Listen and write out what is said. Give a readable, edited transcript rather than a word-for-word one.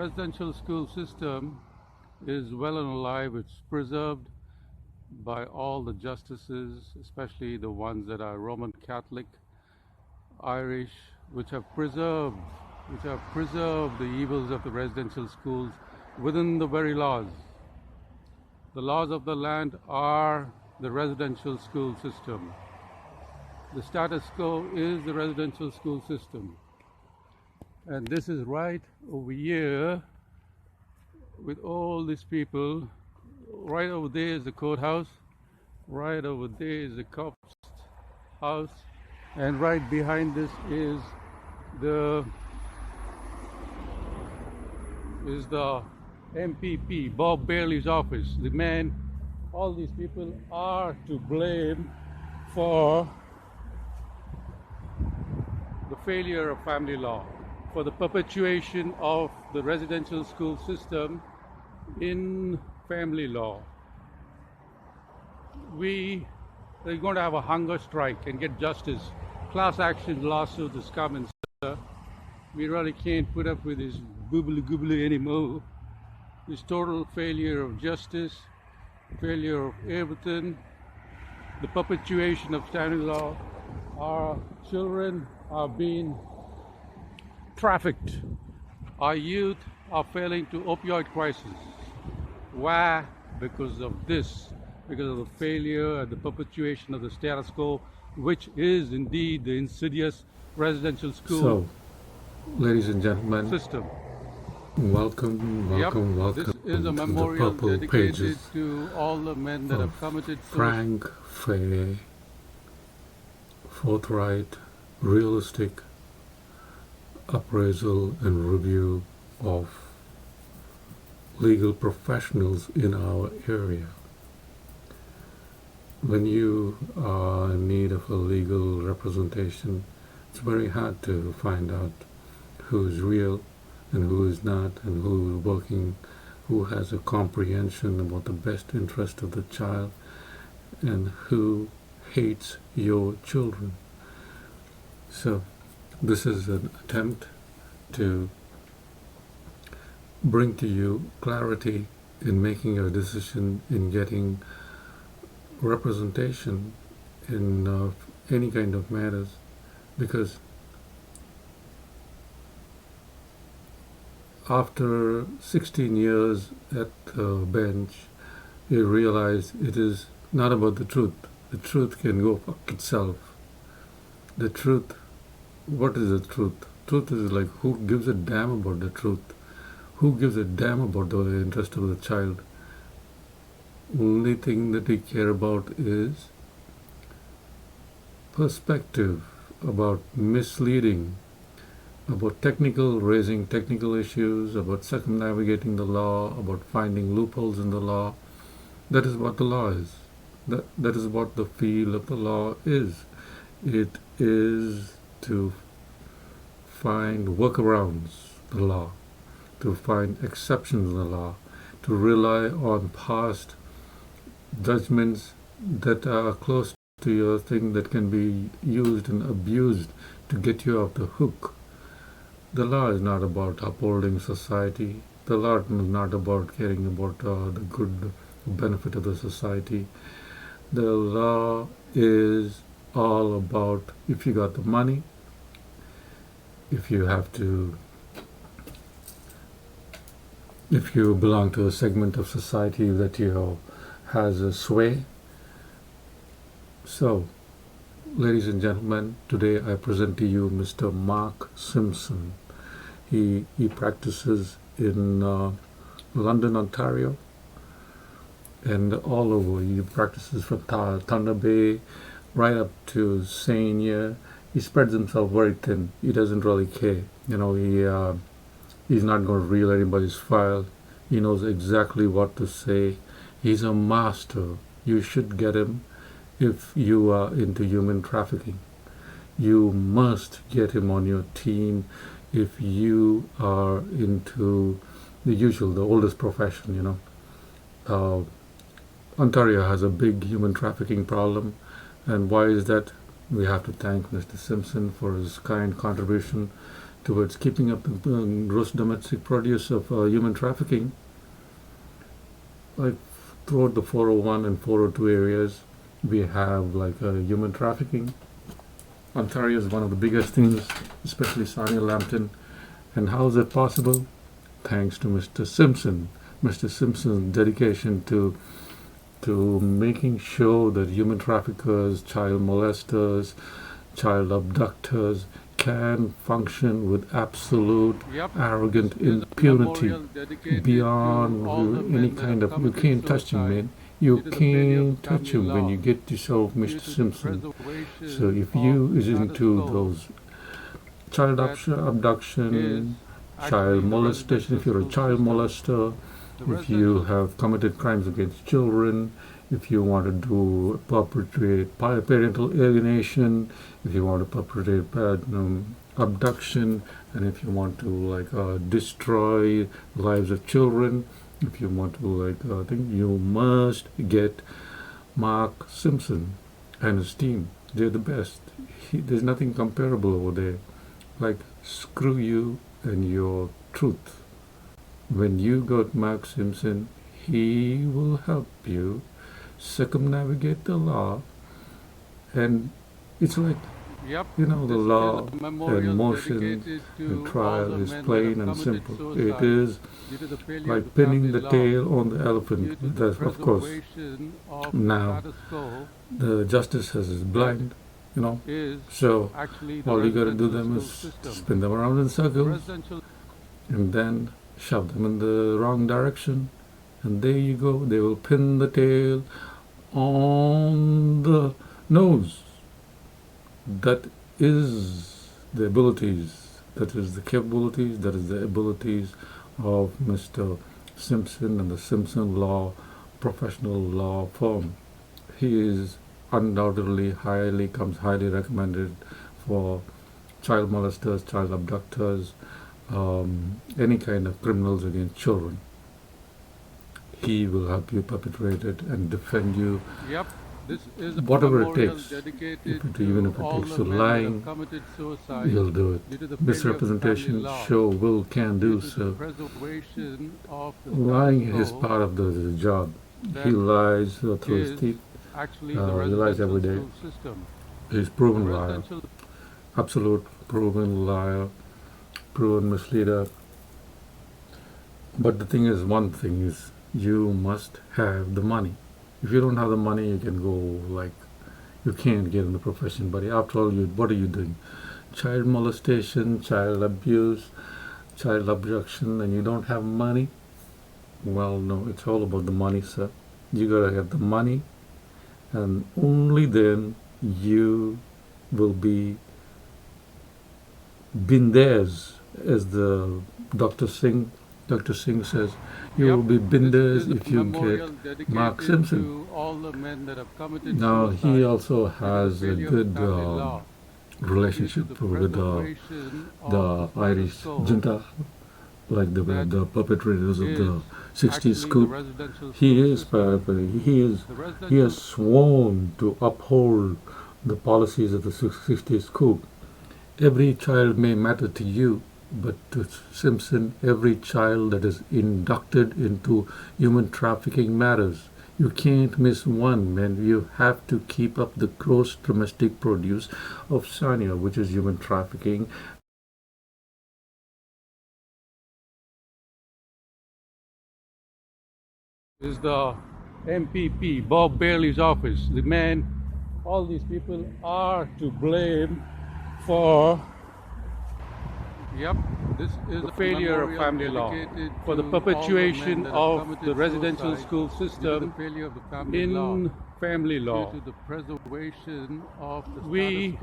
Residential school system is well and alive. It's preserved by all the justices, especially the ones that are Roman Catholic, Irish, which have preserved the evils of the residential schools within the very laws. The laws of the land are the residential school system. The status quo is the residential school system. And this is right over here with all these people. Right over there is the courthouse. Right over there is the cop's house. And right behind this is the MPP, Bob Bailey's office. The man, all these people are to blame for the failure of family law, for the perpetuation of the residential school system in family law. We are going to have a hunger strike and get justice. Class action lawsuit is coming, sir. We really can't put up with this goobly anymore. This total failure of justice, failure of everything, the perpetuation of family law. Our children are being trafficked. Our youth are failing to opioid crisis. Why? Because of this, because of the failure and the perpetuation of the status quo, which is indeed the insidious residential school So, ladies and gentlemen, system. welcome This is a to the memorial Purple dedicated Pages to all the men that have committed frank, fair, forthright, realistic appraisal and review of legal professionals in our area. When you are in need of a legal representation, it's very hard to find out who is real and who is not, and who is working, who has a comprehension about the best interest of the child, and who hates your children. So this is an attempt to bring to you clarity in making a decision, in getting representation in any kind of matters, because after 16 years at the bench, you realize it is not about the truth. The truth can go fuck itself. The truth, what is the truth? Truth is like, who gives a damn about the truth? Who gives a damn about the interest of the child? Only thing that we care about is perspective, about misleading, about raising technical issues, about circumnavigating the law, about finding loopholes in the law. That is what the law is. That is what the feel of the law is. It is to find workarounds the law, to find exceptions in the law, to rely on past judgments that are close to your thing, that can be used and abused to get you off the hook. The law is not about upholding society. The law is not about caring about the good benefit of the society. The law is all about, if you got the money, if you belong to a segment of society that has a sway. So, ladies and gentlemen, today I present to you Mr. Mark Simpson. He practices in London, Ontario, and all over. He practices from Thunder Bay right up to Senior. He spreads himself very thin. He doesn't really care. He's not going to reel anybody's file. He knows exactly what to say. He's a master. You should get him if you are into human trafficking. You must get him on your team if you are into the oldest profession, Ontario has a big human trafficking problem. And why is that? We have to thank Mr. Simpson for his kind contribution towards keeping up the gross domestic produce of human trafficking, like throughout the 401 and 402 areas, we have like human trafficking. Ontario is one of the biggest things, especially Sarnia Lambton. And how is it possible? Thanks to Mr. Simpson. Mr. Simpson's dedication to making sure that human traffickers, child molesters, child abductors can function with absolute arrogant impunity beyond any kind of, you can't touch him, man. You can't touch him when you get yourself Mr. Simpson. So if you is into those child abduction, child molestation, if you're a child molester, if you have committed crimes against children, if you want to perpetrate parental alienation, if you want to perpetrate abduction, and if you want to destroy lives of children, if you want to you must get Mark Simpson and his team. They're the best. There's nothing comparable over there. Like, screw you and your truth. When you got Mark Simpson, he will help you circumnavigate the law, and it's like, the law and motion and trial is plain and simple. It is like pinning the tail on the elephant. That's, of course, now the justice is blind, so all you gotta do them is spin them around in circles and then shove them in the wrong direction, and there you go. They will pin the tail on the nose. That is the abilities, that is the capabilities, that is the abilities of Mr. Simpson and the Simpson Law professional law firm. He is undoubtedly highly recommended for child molesters, child abductors, any kind of criminals against children. He will help you perpetrate it and defend you. This is whatever it takes. Even if it takes to lying, he'll do it. Misrepresentation, sure, can do so. Lying is part of the job. He lies through his teeth. He lies every day. He's proven liar. Absolute proven liar. Proven misleader. But the thing is, one thing is, you must have the money. If you don't have the money, you can go you can't get in the profession. But after all, what are you doing? Child molestation, child abuse, child abduction, and you don't have money? Well, no, it's all about the money, sir. You gotta have the money, and only then you will be bindares, as the Dr. Singh says. You will be bindares if you get Mark Simpson. Now, he also has a good relationship with the Irish junta, like the perpetrators of the 60s coup. He has sworn to uphold the policies of the 60s coup. Every child may matter to you, but to Simpson, every child that is inducted into human trafficking matters. You can't miss one, man. You have to keep up the gross domestic produce of Sarnia, which is human trafficking. Is the MPP, Bob Bailey's office. The man, all these people are to blame for this is the failure of family law, for the perpetuation of the residential school system in family law. We